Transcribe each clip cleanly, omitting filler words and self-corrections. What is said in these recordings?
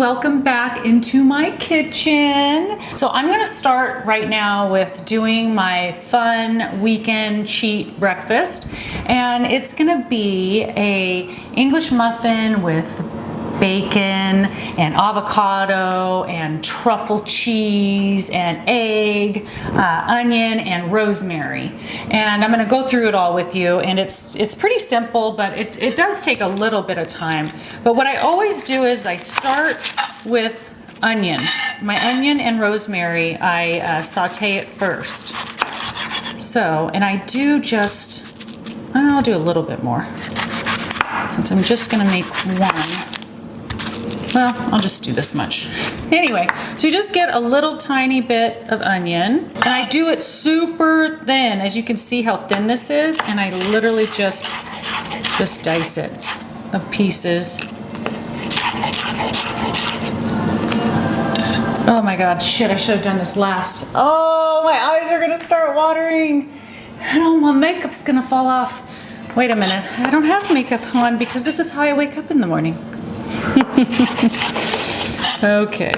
welcome back into my kitchen. So I'm gonna start right now with doing my fun weekend cheat breakfast. And it's gonna be a English muffin with bacon and avocado and truffle cheese and egg, onion and rosemary. And I'm gonna go through it all with you, and it's pretty simple, but it does take a little bit of time. But what I always do is I start with onion. My onion and rosemary, I saute it first. So, and I do just, I'll do a little bit more, since I'm just gonna make one. Well, I'll just do this much. Anyway, so you just get a little tiny bit of onion, and I do it super thin. As you can see how thin this is, and I literally just dice it of pieces. Oh my God, shit, I should have done this last. Oh, my eyes are gonna start watering. I don't want makeup's gonna fall off. Wait a minute, I don't have makeup on because this is how I wake up in the morning. Okay.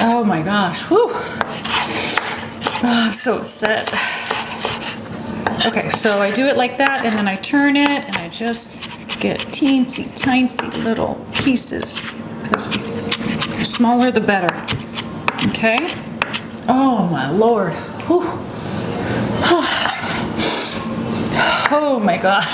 Oh my gosh. Whew. Oh, I'm so upset. Okay, so I do it like that, and then I turn it, and I just get teensy tiny little pieces. Because the smaller the better. Okay. Oh my Lord. Whew. Oh my God.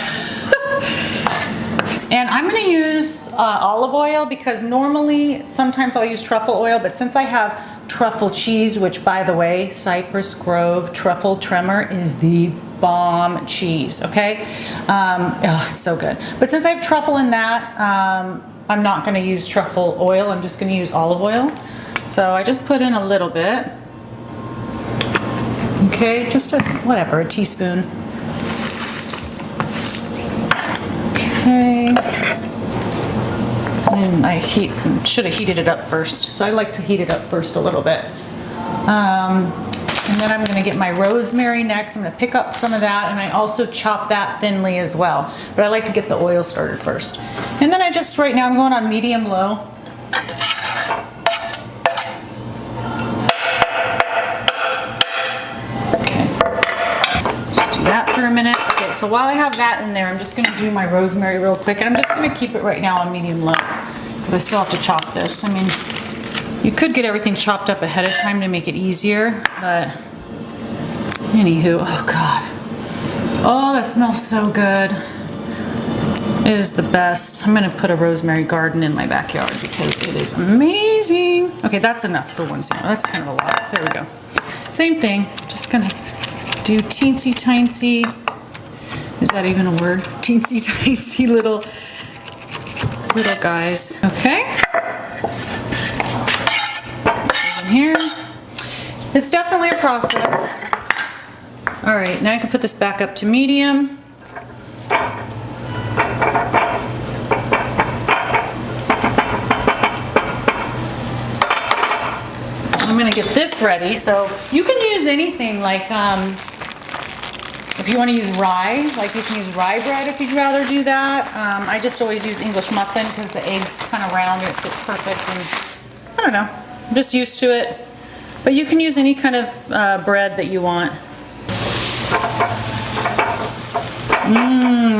And I'm gonna use olive oil because normally, sometimes I'll use truffle oil, but since I have truffle cheese, which by the way, Cypress Grove truffle tremor is the bomb cheese, okay? Oh, it's so good. But since I have truffle in that, I'm not gonna use truffle oil, I'm just gonna use olive oil. So I just put in a little bit. Okay, just a teaspoon. Okay, and I should have heated it up first. So I like to heat it up first a little bit. And then I'm gonna get my rosemary next. I'm gonna pick up some of that, and I also chop that thinly as well. But I like to get the oil started first. And then right now I'm going on medium low. Okay, just do that for a minute. Okay, so while I have that in there, I'm just gonna do my rosemary real quick, and I'm just gonna keep it right now on medium low because I still have to chop this. I mean, you could get everything chopped up ahead of time to make it easier, but anywho, oh God. Oh, that smells so good. It is the best. I'm gonna put a rosemary garden in my backyard because it is amazing. Okay, that's enough for one sample. That's kind of a lot. There we go. Same thing, just gonna do teensy tiny. Is that even a word? Teensy tiny little guys. Okay. In here. It's definitely a process. All right, now I can put this back up to medium. I'm gonna get this ready. So you can use anything like, if you want to use rye, like you can use rye bread if you'd rather do that. I just always use English muffin because the egg's kind of round and it fits perfect, and I don't know, I'm just used to it. But you can use any kind of bread that you want.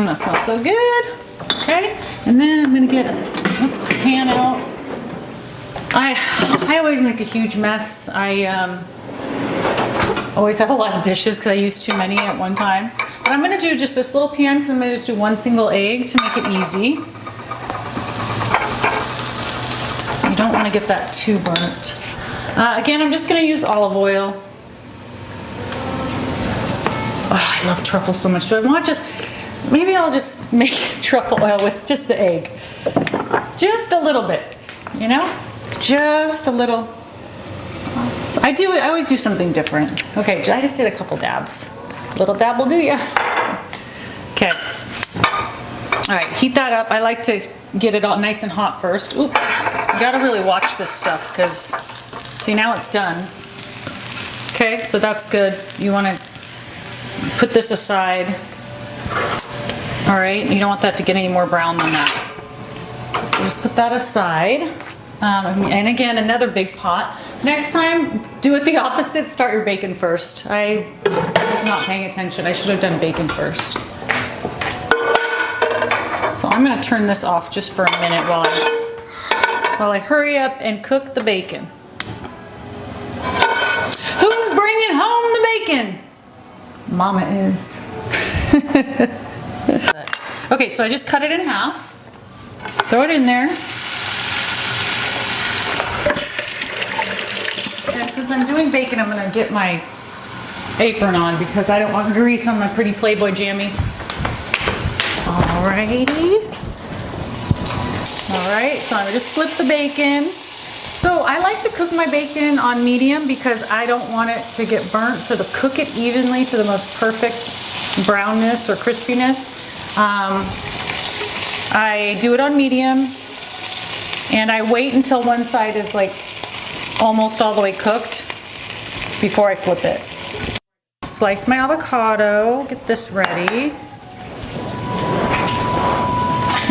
That smells so good. Okay, and then I'm gonna get a pan out. I always make a huge mess. I always have a lot of dishes because I use too many at one time. But I'm gonna do just this little pan because I'm gonna just do one single egg to make it easy. You don't want to get that too burnt. Again, I'm just gonna use olive oil. Oh, I love truffle so much. Do I want maybe I'll just make truffle oil with just the egg. Just a little bit, you know? Just a little. So I always do something different. Okay, I just did a couple dabs. Little dab will do ya. Okay. All right, heat that up. I like to get it all nice and hot first. Oop, you gotta really watch this stuff because, see, now it's done. Okay, so that's good. You wanna put this aside. All right, you don't want that to get any more brown than that. So just put that aside. And again, another big pot. Next time, do it the opposite. Start your bacon first. I was not paying attention. I should have done bacon first. So I'm gonna turn this off just for a minute while I hurry up and cook the bacon. Who's bringing home the bacon? Mama is. Okay, so I just cut it in half. Throw it in there. And since I'm doing bacon, I'm gonna get my apron on because I don't want grease on my pretty Playboy jammies. Alrighty. Alright, so I'm gonna just flip the bacon. So I like to cook my bacon on medium because I don't want it to get burnt. So to cook it evenly to the most perfect brownness or crispiness, I do it on medium and I wait until one side is like almost all the way cooked before I flip it. Slice my avocado, get this ready.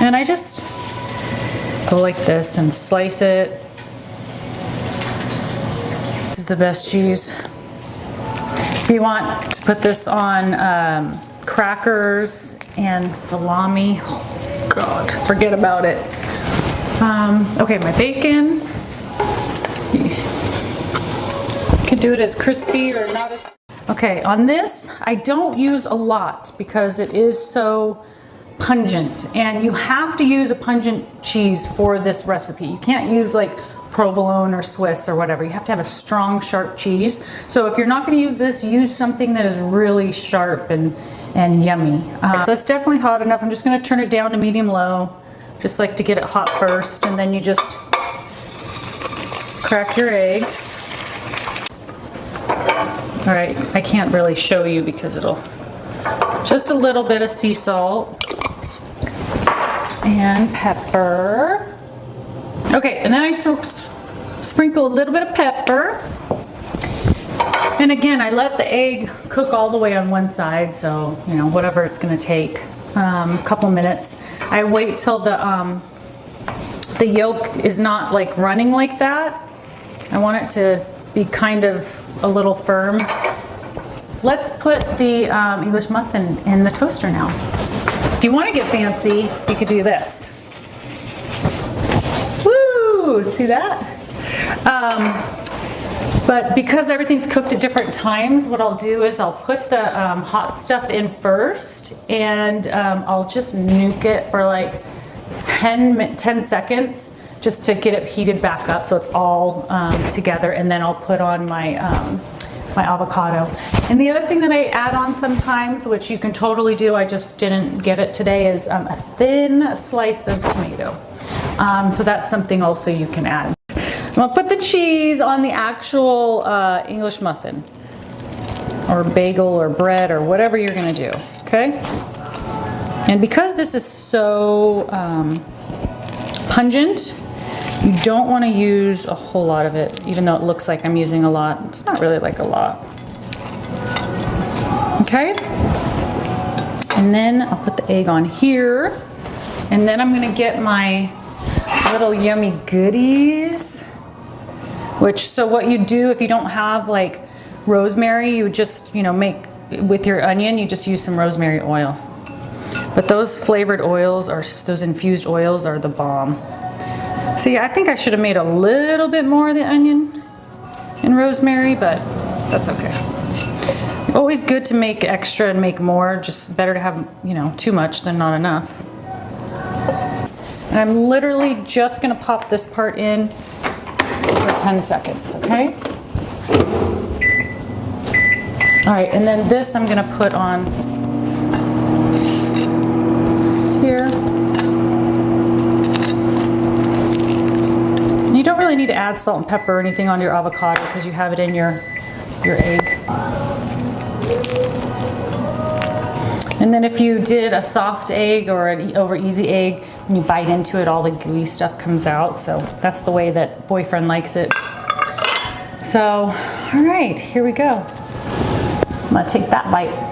And I just go like this and slice it. This is the best cheese. If you want to put this on crackers and salami, oh God, forget about it. Okay, my bacon. You can do it as crispy or not as... Okay, on this, I don't use a lot because it is so pungent, and you have to use a pungent cheese for this recipe. You can't use like provolone or Swiss or whatever. You have to have a strong, sharp cheese. So if you're not going to use this, use something that is really sharp and yummy. So it's definitely hot enough. I'm just going to turn it down to medium-low. Just like to get it hot first, and then you just crack your egg. All right, I can't really show you because it'll... Just a little bit of sea salt. And pepper. Okay, and then I sprinkle a little bit of pepper. And again, I let the egg cook all the way on one side, so you know, whatever it's gonna take, a couple minutes. I wait till the yolk is not like running like that. I want it to be kind of a little firm. Let's put the English muffin in the toaster now. If you want to get fancy, you could do this. Woo! See that? But because everything's cooked at different times, what I'll do is I'll put the hot stuff in first, and I'll just nuke it for like 10 seconds just to get it heated back up so it's all together, and then I'll put on my my avocado. And the other thing that I add on sometimes, which you can totally do, I just didn't get it today, is a thin slice of tomato. So that's something also you can add. I'll put the cheese on the actual English muffin or bagel or bread or whatever you're gonna do, okay? And because this is so pungent, you don't want to use a whole lot of it, even though it looks like I'm using a lot. It's not really like a lot. Okay? And then I'll put the egg on here. And then I'm going to get my little yummy goodies. So what you do if you don't have like rosemary, you just, you know, make with your onion, you just use some rosemary oil. But those flavored oils, those infused oils are the bomb. See, I think I should have made a little bit more of the onion and rosemary, but that's okay. Always good to make extra and make more. Just better to have, you know, too much than not enough. And I'm literally just gonna pop this part in for 10 seconds, okay? All right, and then this I'm gonna put on here. You don't really need to add salt and pepper or anything on your avocado because you have it in your egg. And then if you did a soft egg or an over easy egg, when you bite into it, all the gooey stuff comes out. So that's the way that boyfriend likes it. So, all right, here we go. I'm gonna take that bite.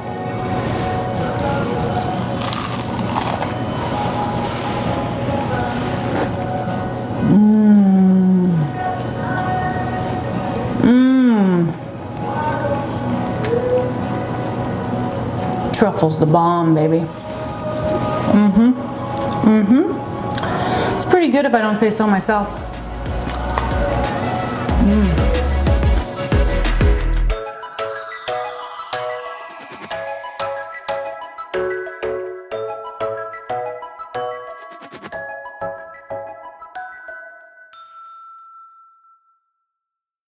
Truffle's the bomb, baby. It's pretty good if I don't say so myself.